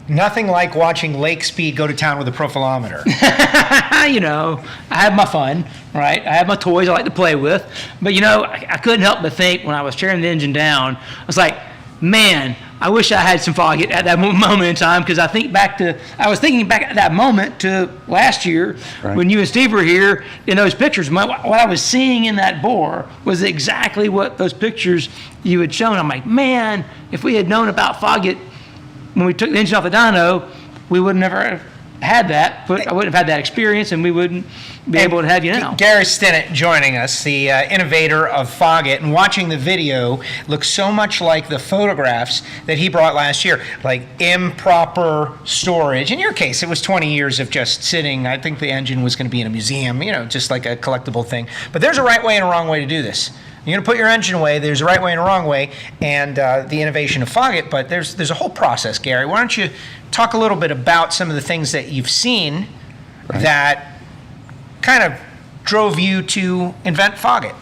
Nothing like watching Lake Speed go to town with a profilometer. You know, I have my fun, right? I have my toys I like to play with. But, you know, I couldn't help but think when I was tearing the engine down, I was like, man, I wish I had some Foggit at that moment in time, because I was thinking back at that moment to last year when you and Steve were here in those pictures. What I was seeing in that bore was exactly what those pictures you had shown. I'm like, man, if we had known about Foggit when we took the engine off the dyno, we would never have had that, but I wouldn't have had that experience, and we wouldn't be able to have you now. Gary Stinnett joining us, the innovator of Foggit, and watching the video looks so much like the photographs that he brought last year, like improper storage. In your case, it was 20 years of just sitting. I think the engine was going to be in a museum, you know, just like a collectible thing. But there's a right way and a wrong way to do this. You're going to put your engine away, there's a right way and a wrong way, and the innovation of Foggit, but there's a whole process, Gary. Why don't you talk a little bit about some of the things that you've seen that kind of drove you to invent Foggit?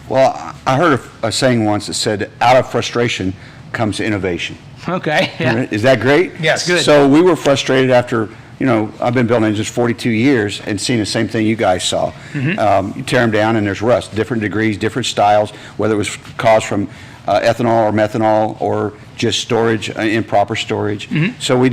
Well, I heard a saying once that said, out of frustration comes innovation. Okay. Yeah. Is that great? Yes. Good. So we were frustrated after, you know, I've been building engines 42 years and seeing the same thing you guys saw. You tear them down and there's rust, different degrees, different styles, whether it was caused from ethanol or methanol or just storage, improper storage. So we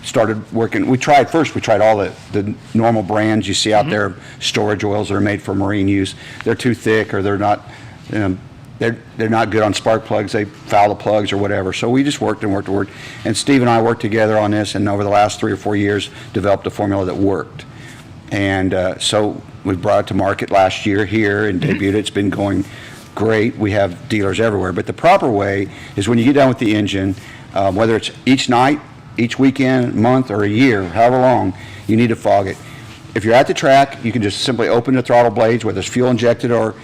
started working. We tried all the normal brands you see out there, storage oils that are made for marine use. They're too thick, or they're not, they're not good on spark plugs. They foul the plugs or whatever. So we just worked. And Steve and I worked together on this, and over the last 3 or 4 years, developed a formula that worked. And so we brought it to market last year here and debuted it. It's been going great. We have dealers everywhere. But the proper way is when you get done with the engine, whether it's each night, each weekend, month, or a year, however long, you need to fog it. If you're at the track, you can just simply open the throttle blades, whether it's fuel injected or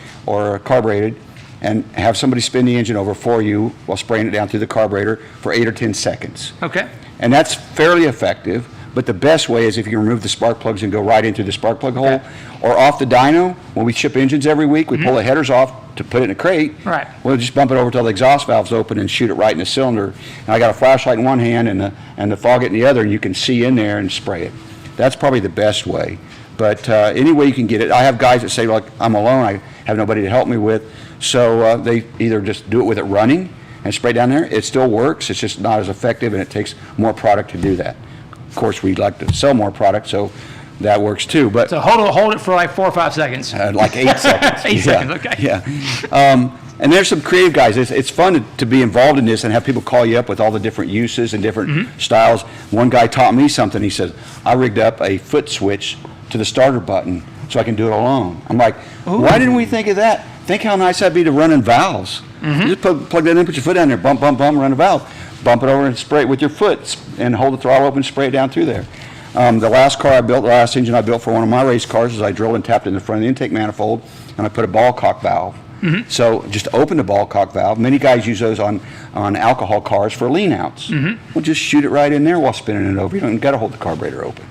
carbureted, and have somebody spin the engine over for you while spraying it down through the carburetor for 8 or 10 seconds. Okay. And that's fairly effective, but the best way is if you can remove the spark plugs and go right into the spark plug hole, or off the dyno. When we ship engines every week, we pull the headers off to put it in a crate. Right. We'll just bump it over till the exhaust valve's open and shoot it right in the cylinder. And I got a flashlight in one hand and the Foggit in the other, and you can see in there and spray it. That's probably the best way. But any way you can get it. I have guys that say, like, I'm alone, I have nobody to help me with. So they either just do it with it running and spray down there. It still works. It's just not as effective, and it takes more product to do that. Of course, we'd like to sell more product, so that works too. But So hold it for like 4 or 5 seconds. like 8 seconds. 8 seconds, okay. Yeah. And there's some creative guys. It's fun to be involved in this and have people call you up with all the different uses and different styles. One guy taught me something. He says, I rigged up a foot switch to the starter button so I can do it alone. I'm like, why didn't we think of that? Think how nice that'd be to run in valves. You just plug that in, put your foot down there, bump, bump, bump, run a valve. Bump it over and spray it with your foot and hold the throttle open and spray it down through there. The last engine I built for one of my race cars is I drilled and tapped in the front of the intake manifold, and I put a ball cock valve. So just open the ball cock valve. Many guys use those on alcohol cars for lean outs. Well, just shoot it right in there while spinning it over. You don't got to hold the carburetor open.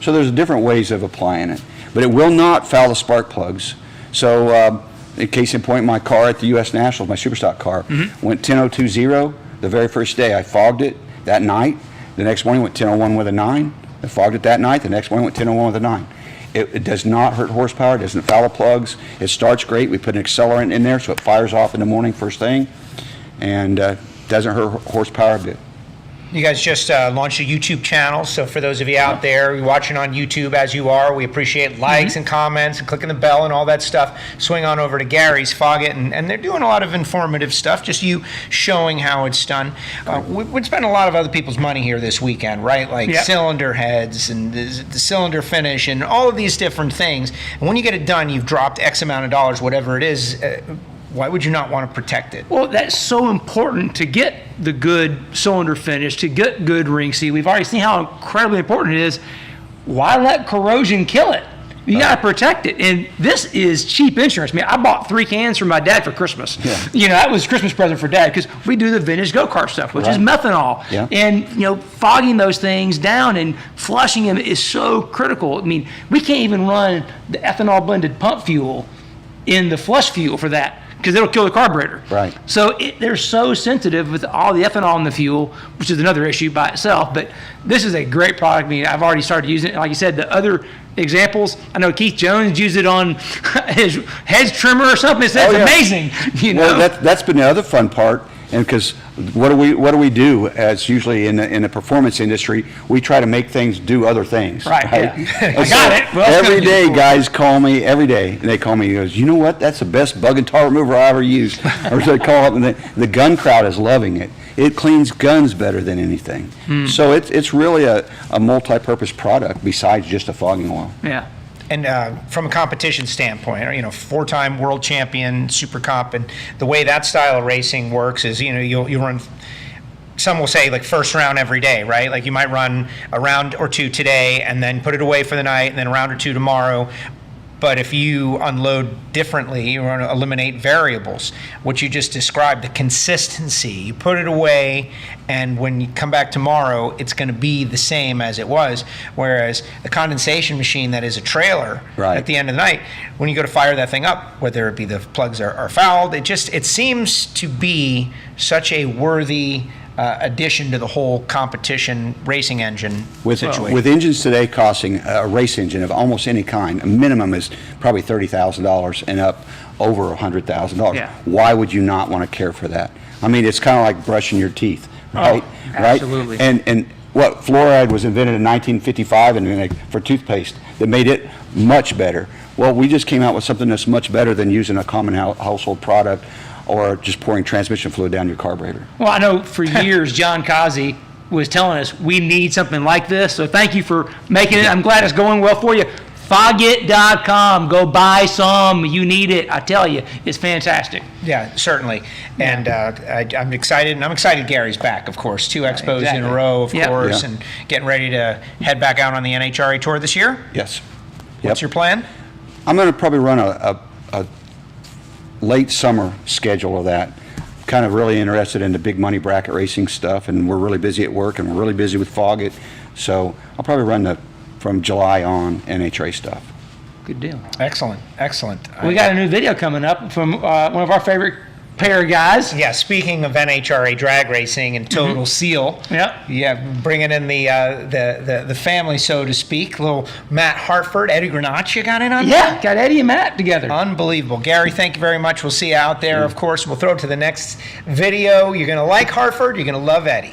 So there's different ways of applying it, but it will not foul the spark plugs. So in case in point, my car at the U.S. Nationals, my Superstock car, went 10.020 the very first day. I fogged it that night. The next morning went 10.01 with a 9. I fogged it that night. The next morning went 10.01 with a 9. It does not hurt horsepower. It doesn't foul the plugs. It starts great. We put an accelerant in there so it fires off in the morning first thing, and doesn't hurt horsepower a bit. You guys just launched a YouTube channel, so for those of you out there watching on YouTube as you are, we appreciate likes and comments and clicking the bell and all that stuff. Swing on over to Gary's Foggit, and they're doing a lot of informative stuff, just you showing how it's done. We'd spend a lot of other people's money here this weekend, right? Like cylinder heads and the cylinder finish and all of these different things. And when you get it done, you've dropped X amount of dollars, whatever it is. Why would you not want to protect it? Well, that's so important to get the good cylinder finish, to get good ring seat. We've already seen how incredibly important it is. Why let corrosion kill it? You got to protect it. And this is cheap insurance. I mean, I bought 3 cans for my dad for Christmas. You know, that was a Christmas present for Dad, because we do the vintage go-kart stuff, which is methanol. And, you know, fogging those things down and flushing them is so critical. I mean, we can't even run the ethanol blended pump fuel in the flush fuel for that, because it'll kill the carburetor. Right. So they're so sensitive with all the ethanol in the fuel, which is another issue by itself. But this is a great product. I mean, I've already started using it. Like you said, the other examples, I know Keith Jones used it on his hedge trimmer or something. It's amazing. You know? Well, that's been the other fun part. And because what do we do as usually in the performance industry? We try to make things do other things. Right. Yeah. I So got it. Well, every day, guys call me every day, and they call me. He goes, you know what? That's the best bug and tar remover I ever used. Or so they call up, and the gun crowd is loving it. It cleans guns better than anything. So it's really a multi-purpose product besides just a fogging oil. Yeah. And from a competition standpoint, you know, 4-time world champion, Super Cup, and the way that style of racing works is, you know, you'll run, some will say like first round every day, right? Like you might run a round or two today and then put it away for the night and then a round or two tomorrow. But if you unload differently, you want to eliminate variables. What you just described, the consistency, you put it away, and when you come back tomorrow, it's going to be the same as it was. Whereas the condensation machine that is a trailer, Right. at the end of the night, when you go to fire that thing up, whether it be the plugs are fouled, it seems to be such a worthy addition to the whole competition racing engine situation. With engines today costing a race engine of almost any kind, a minimum is probably $30,000 and up over $100,000. Yeah. Why would you not want to care for that? I mean, it's kind of like brushing your teeth, right? absolutely. Right? And what fluoride was invented in 1955 for toothpaste that made it much better. Well, we just came out with something that's much better than using a common household product or just pouring transmission fluid down your carburetor. Well, I know for years John Kazi was telling us we need something like this. So thank you for making it. I'm glad it's going well for you. Foggit.com. Go buy some. You need it. I tell you, it's fantastic. Yeah, certainly. And I'm excited, and I'm excited Gary's back, of course. 2 expos in exactly. a row, of Yep. course, Yeah. and getting ready to head back out on the NHRA Tour this year. Yes. What's your plan? I'm going to probably run a late summer schedule of that. Kind of really interested in the big money bracket racing stuff, and we're really busy at work, and we're really busy with Foggit. So I'll probably run from July on NHRA stuff. Good deal. Excellent, excellent. We got a new video coming up from one of our favorite pair of guys. Yeah, speaking of NHRA drag racing and Total Seal, Yep. yeah, bringing in the family, so to speak. Little Matt Hartford, Eddie Granacci got in on Yeah, got Eddie and Matt together. Unbelievable. Gary, thank you very much. We'll see you out there. Of course, we'll throw it to the next video. You're going to like Hartford. You're going to love Eddie.